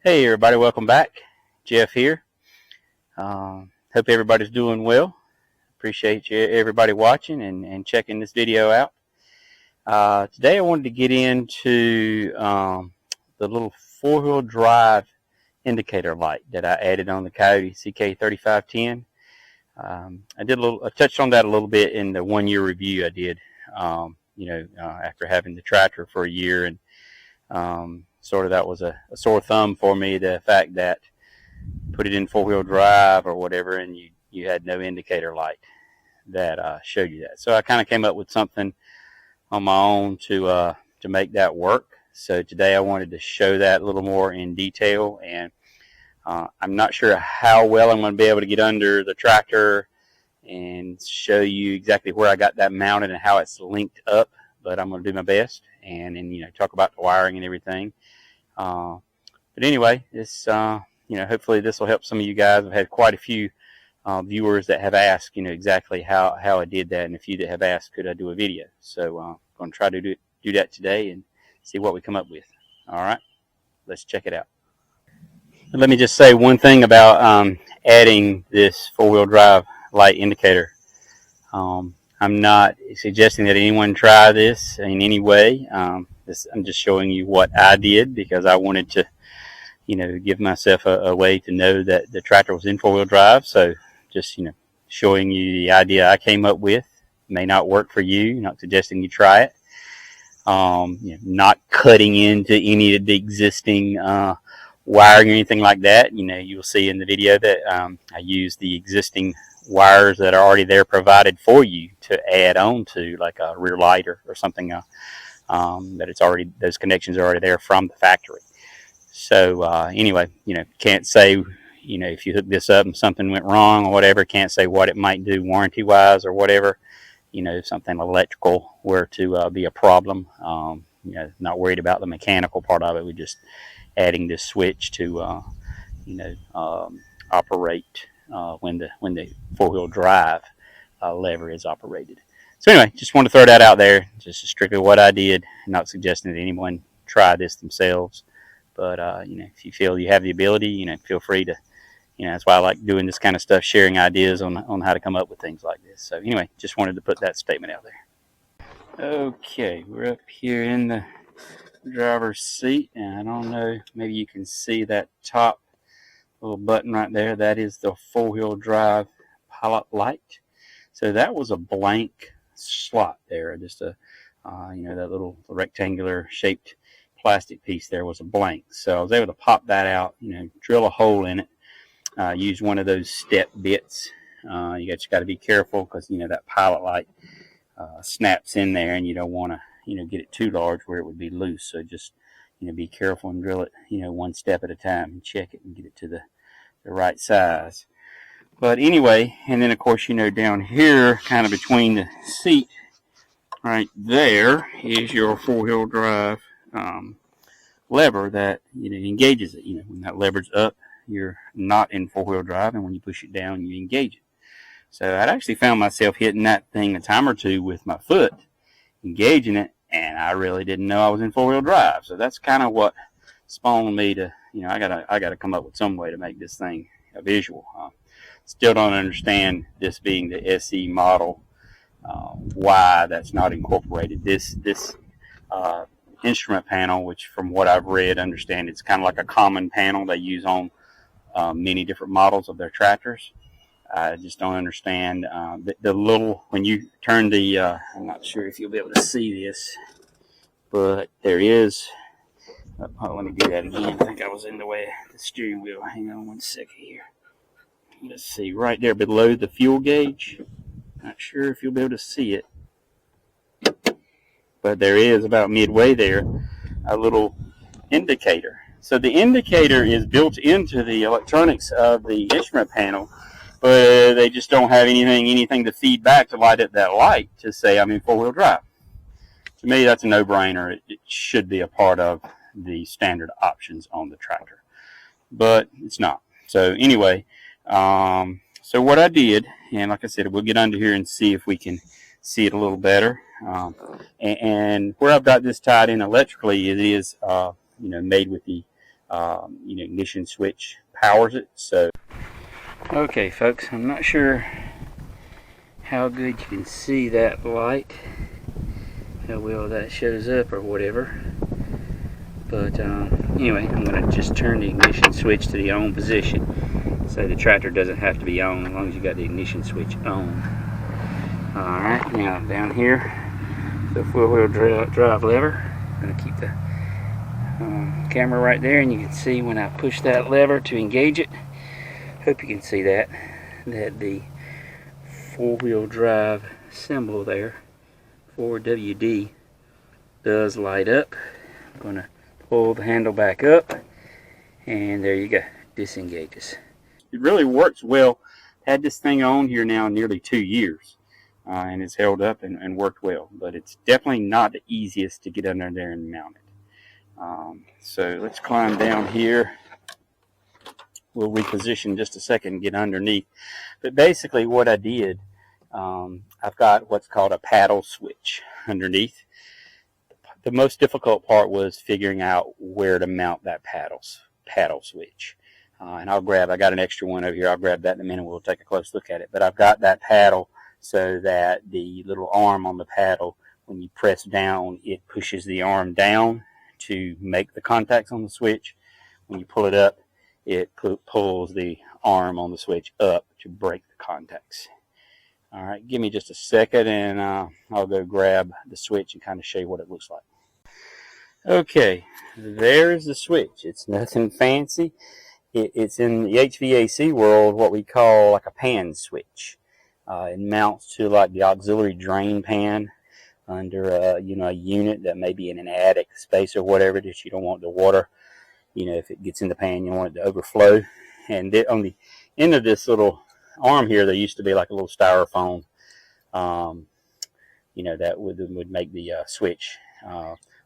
Hey everybody, welcome back. Jeff here. Hope everybody's doing well. Appreciate everybody watching and checking this video out. Today I wanted to get into the little four-wheel drive indicator light that I added on the Kioti CK3510. I touched on that a little bit in the 1-year review I did. After having the tractor for a year, and sort of that was a sore thumb for me, the fact that put it in four-wheel drive or whatever and you had no indicator light that showed you that. So I kind of came up with something on my own to make that work. So today I wanted to show that a little more in detail, and I'm not sure how well I'm going to be able to get under the tractor and show you exactly where I got that mounted and how it's linked up, but I'm going to do my best and talk about the wiring and everything. But anyway, this hopefully this will help some of you guys. I've had quite a few viewers that have asked exactly how I did that, and a few that have asked could I do a video. So I'm going to try to do that today and see what we come up with. All right, let's check it out. Let me just say one thing about adding this four-wheel drive light indicator. I'm not suggesting that anyone try this in any way. I'm just showing you what I did because I wanted to, give myself a way to know that the tractor was in four-wheel drive. So just, showing you the idea I came up with. May not work for you. Not suggesting you try it. Not cutting into any of the existing wiring or anything like that. You'll see in the video that I use the existing wires that are already there provided for you to add on to, like a rear light or something that it's already, those connections are already there from the factory. So anyway, can't say if you hook this up and something went wrong or whatever, can't say what it might do warranty wise or whatever. If something electrical were to be a problem, not worried about the mechanical part of it. We're just adding this switch to operate when the four-wheel drive lever is operated. So anyway, just want to throw that out there. Just strictly what I did. Not suggesting that anyone try this themselves, but if you feel you have the ability, feel free to. That's why I like doing this kind of stuff, sharing ideas on how to come up with things like this. So anyway, just wanted to put that statement out there. Okay, we're up here in the driver's seat, and I don't know, maybe you can see that top little button right there. That is the four-wheel drive pilot light. So that was a blank slot there, just a that little rectangular shaped plastic piece there was a blank. So I was able to pop that out, drill a hole in it, use one of those step bits. You just got to be careful because that pilot light snaps in there, and you don't want to get it too large where it would be loose. So just be careful and drill it one step at a time and check it and get it to the right size. But anyway, and then of course down here kind of between the seat right there is your four-wheel drive lever that engages it. When that lever's up, you're not in four-wheel drive, and when you push it down, you engage it. So I'd actually found myself hitting that thing a time or two with my foot, engaging it, and I really didn't know I was in four-wheel drive. So that's kind of what spawned me to, I gotta come up with some way to make this thing a visual. Still don't understand, this being the SE model, why that's not incorporated. This instrument panel, which from what I've read, understand it's kind of like a common panel they use on many different models of their tractors. I just don't understand the little, when you turn the, I'm not sure if you'll be able to see this, but there is, let me do that again. I think I was in the way of the steering wheel. Hang on one second here. Let's see, right there below the fuel gauge. Not sure if you'll be able to see it, but there is, about midway there, a little indicator. So the indicator is built into the electronics of the instrument panel, but they just don't have anything to feed back to light up that light to say I'm in four-wheel drive. To me, that's a no-brainer. It should be a part of the standard options on the tractor, but it's not. So anyway, so what I did, and like I said, we'll get under here and see if we can see it a little better. And where I've got this tied in electrically, it is made with the ignition switch powers it. So, okay, folks, I'm not sure how good you can see that light, how well that shows up or whatever. But anyway, I'm going to just turn the ignition switch to the on position, so the tractor doesn't have to be on as long as you got the ignition switch on. Alright, now down here, the four-wheel drive lever. I'm going to keep the camera right there, and you can see when I push that lever to engage it. Hope you can see that the four-wheel drive symbol there, 4WD, does light up. I'm going to pull the handle back up, and there you go, disengages. It really works well. Had this thing on here now nearly 2 years, and it's held up and worked well, but it's definitely not the easiest to get under there and mount it. So let's climb down here. We'll reposition just a second and get underneath. But basically what I did, I've got what's called a paddle switch underneath. The most difficult part was figuring out where to mount that paddle switch. And I got an extra one over here. I'll grab that in a minute. We'll take a close look at it. But I've got that paddle so that the little arm on the paddle, when you press down, it pushes the arm down to make the contacts on the switch. When you pull it up, it pulls the arm on the switch up to break the contacts. All right, give me just a second, and I'll go grab the switch and kind of show you what it looks like. Okay, there's the switch. It's nothing fancy. It's in the HVAC world what we call like a pan switch. It mounts to like the auxiliary drain pan under a unit that may be in an attic space or whatever, that you don't want the water, if it gets in the pan, you want it to overflow. And on the end of this little arm here, there used to be like a little styrofoam, that would make the switch,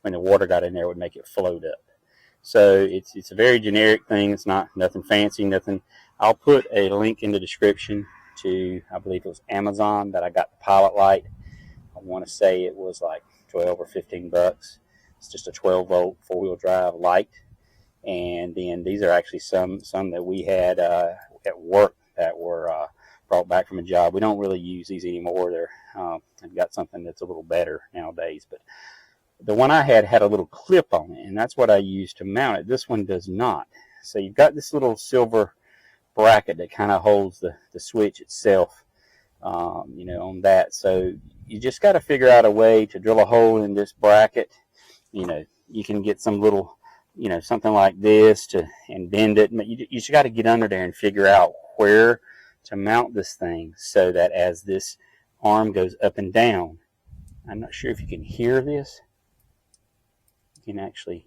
when the water got in there, would make it float up. So it's a very generic thing. It's nothing fancy, nothing. I'll put a link in the description to, I believe it was Amazon, that I got the pilot light. I want to say it was like 12 or 15 bucks. It's just a 12-volt four-wheel drive light. And then these are actually some that we had at work that were brought back from a job. We don't really use these anymore. I've got something that's a little better nowadays. But the one I had a little clip on it, and that's what I used to mount it. This one does not. So you've got this little silver bracket that kind of holds the switch itself, on that. So you just got to figure out a way to drill a hole in this bracket. You can get some little, something like this and bend it. You just got to get under there and figure out where to mount this thing so that as this arm goes up and down, I'm not sure if you can hear this. You can actually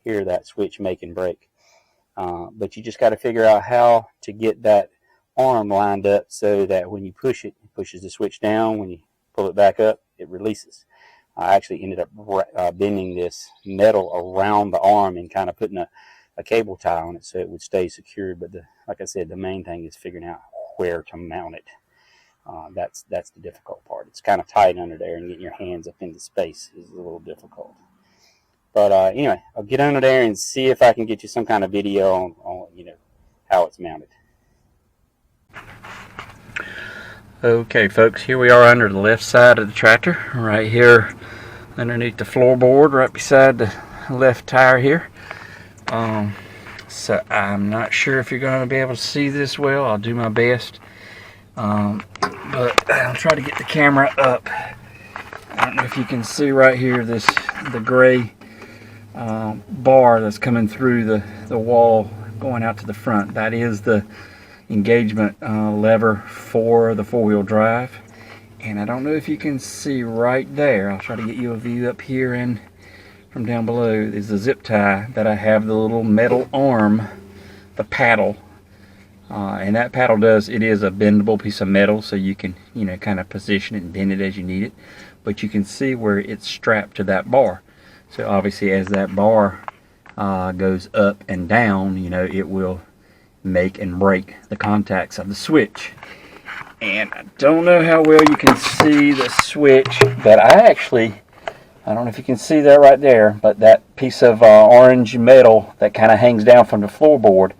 hear that switch make and break. But you just got to figure out how to get that arm lined up so that when you push it, it pushes the switch down. When you pull it back up, it releases. I actually ended up bending this metal around the arm and kind of putting a cable tie on it so it would stay secured. But like I said, the main thing is figuring out where to mount it. That's the difficult part. It's kind of tight under there, and getting your hands up into space is a little difficult. But anyway, I'll get under there and see if I can get you some kind of video on how it's mounted. Okay, folks, here we are under the left side of the tractor, right here underneath the floorboard, right beside the left tire here. So I'm not sure if you're going to be able to see this well. I'll do my best, but I'll try to get the camera up. I don't know if you can see right here the gray bar that's coming through the wall going out to the front. That is the engagement lever for the four-wheel drive. And I don't know if you can see right there. I'll try to get you a view up here, and from down below is the zip tie that I have the little metal arm, the paddle. And that paddle it is a bendable piece of metal, so you can kind of position it and bend it as you need it. But you can see where it's strapped to that bar. So obviously as that bar goes up and down, it will make and break the contacts of the switch. And I don't know how well you can see the switch, but I actually I don't know if you can see that right there, but that piece of orange metal that kind of hangs down from the floorboard,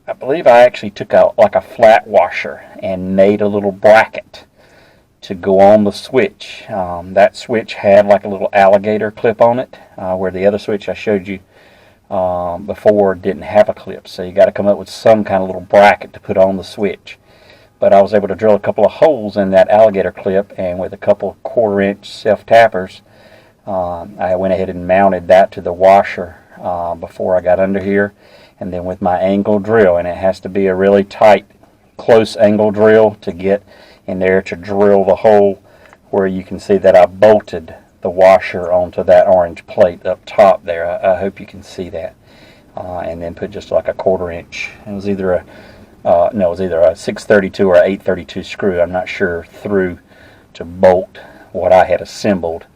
I believe I actually took out like a flat washer and made a little bracket to go on the switch. That switch had like a little alligator clip on it, where the other switch I showed you before didn't have a clip. So you got to come up with some kind of little bracket to put on the switch. But I was able to drill a couple of holes in that alligator clip, and with a couple of 1/4-inch self-tappers, I went ahead and mounted that to the washer before I got under here. And then with my angle drill, and it has to be a really tight, close angle drill to get in there to drill the hole where you can see that I bolted the washer onto that orange plate up top there. I hope you can see that. And then put just like a 1/4-inch. It was either a no, it was either a 632 or a 832 screw, I'm not sure, through to bolt what I had assembled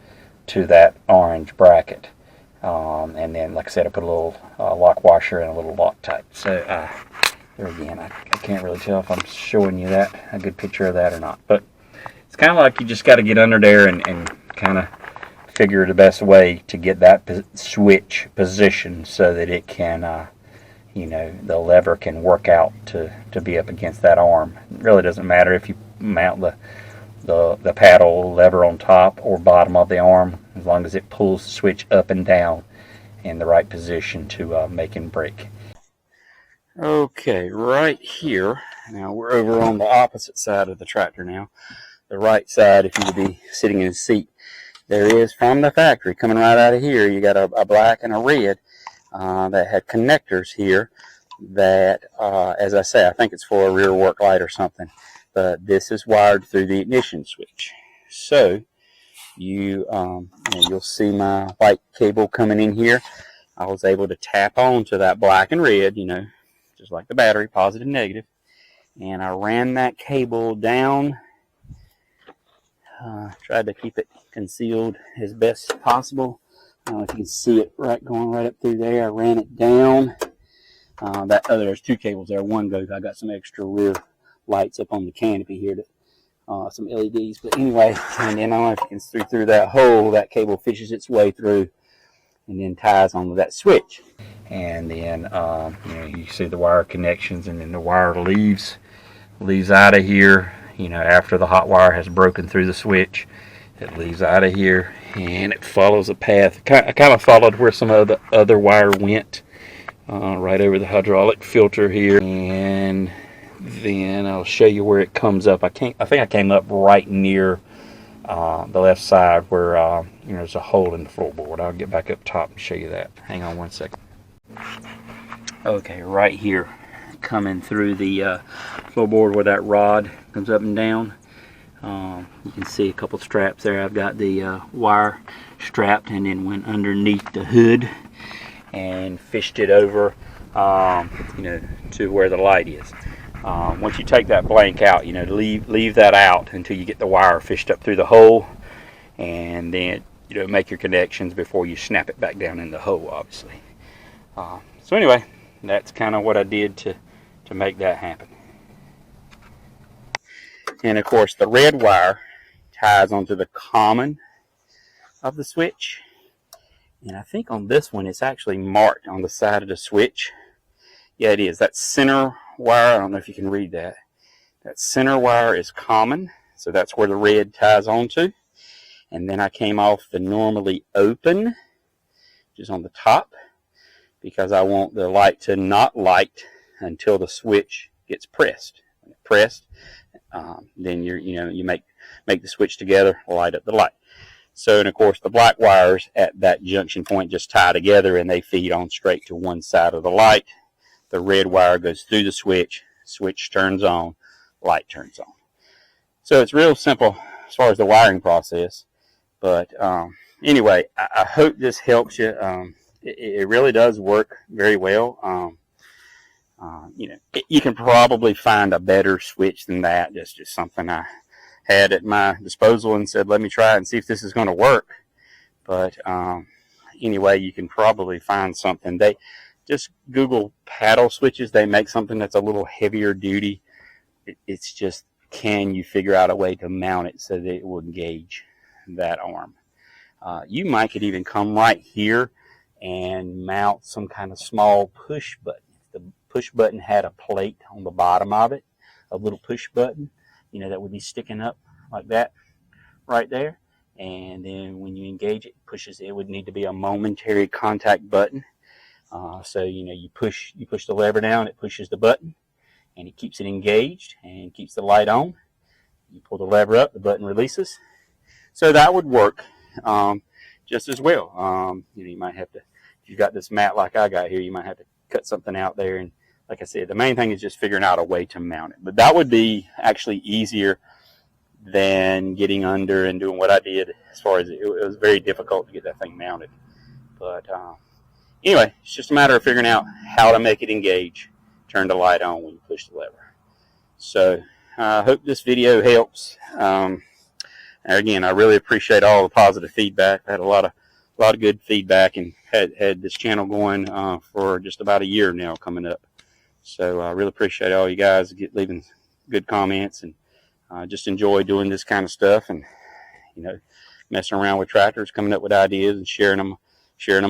to that orange bracket. And then, like I said, I put a little lock washer and a little Loctite. So there again, I can't really tell if I'm showing you that, a good picture of that or not. But it's kind of like you just got to get under there and kind of figure the best way to get that switch positioned so that it can, you know, the lever can work out to be up against that arm. It really doesn't matter if you mount the paddle lever on top or bottom of the arm, as long as it pulls the switch up and down in the right position to make and break. Okay, right here, now we're over on the opposite side of the tractor now. The right side, if you would be sitting in a seat, there is from the factory, coming right out of here, you got a black and a red that had connectors here that, as I say, I think it's for a rear work light or something. But this is wired through the ignition switch. So you'll see my white cable coming in here. I was able to tap onto that black and red, you know, just like the battery, positive, negative. And I ran that cable down. Tried to keep it concealed as best possible. I don't know if you can see it going right up through there. I ran it down. There's two cables there. One goes, I got some extra rear lights up on the canopy here, some LEDs. But anyway, and then I don't know if you can see through that hole, that cable fishes its way through and then ties onto that switch. And then you know, you see the wire connections, and then the wire leaves out of here. You know, after the hot wire has broken through the switch, it leaves out of here and it follows a path. I kind of followed where some of the other wire went, right over the hydraulic filter here, and then I'll show you where it comes up. I think I came up right near the left side where you know, there's a hole in the floorboard. I'll get back up top and show you that. Hang on one second. Okay, right here, coming through the floorboard where that rod comes up and down. You can see a couple straps there. I've got the wire strapped and then went underneath the hood and fished it over, you know, to where the light is. Once you take that blank out, you know, leave that out until you get the wire fished up through the hole, and then, you know, make your connections before you snap it back down in the hole, obviously. So anyway, that's kind of what I did to make that happen. And of course, the red wire ties onto the common of the switch. And I think on this one, it's actually marked on the side of the switch. Yeah, it is. That center wire, I don't know if you can read that. That center wire is common, so that's where the red ties onto. And then I came off the normally open, which is on the top, because I want the light to not light until the switch gets pressed. When it's pressed, then you make the switch together, light up the light. So, and of course, the black wires at that junction point just tie together, and they feed on straight to one side of the light. The red wire goes through the switch, switch turns on, light turns on. So it's real simple as far as the wiring process. But anyway, I hope this helps you. It really does work very well. You know, you can probably find a better switch than that. That's just something I had at my disposal and said, let me try it and see if this is going to work. But anyway, you can probably find something. They just Google paddle switches. They make something that's a little heavier duty. It's just, can you figure out a way to mount it so that it will engage that arm? You might could even come right here and mount some kind of small push button. If the push button had a plate on the bottom of it, a little push button, you know, that would be sticking up like that right there. And then when you engage it, it would need to be a momentary contact button. So, you know, you push the lever down, it pushes the button, and it keeps it engaged and keeps the light on. You pull the lever up, the button releases. So that would work just as well. You know, you might have to, if you've got this mat like I got here, you might have to cut something out there. And like I said, the main thing is just figuring out a way to mount it. But that would be actually easier than getting under and doing what I did. As far as it was very difficult to get that thing mounted. But anyway, it's just a matter of figuring out how to make it engage, turn the light on when you push the lever. So I hope this video helps. Again, I really appreciate all the positive feedback. I had a lot of good feedback, and had this channel going for just about a year now coming up. So I really appreciate all you guys leaving good comments, and just enjoy doing this kind of stuff, and you know, messing around with tractors, coming up with ideas and sharing them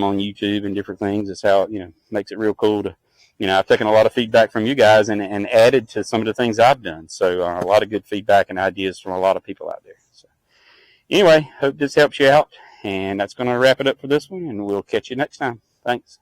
on YouTube and different things. It's how, you know, makes it real cool to, you know, I've taken a lot of feedback from you guys and added to some of the things I've done. So a lot of good feedback and ideas from a lot of people out there. So anyway, hope this helps you out, and that's going to wrap it up for this one, and we'll catch you next time. Thanks.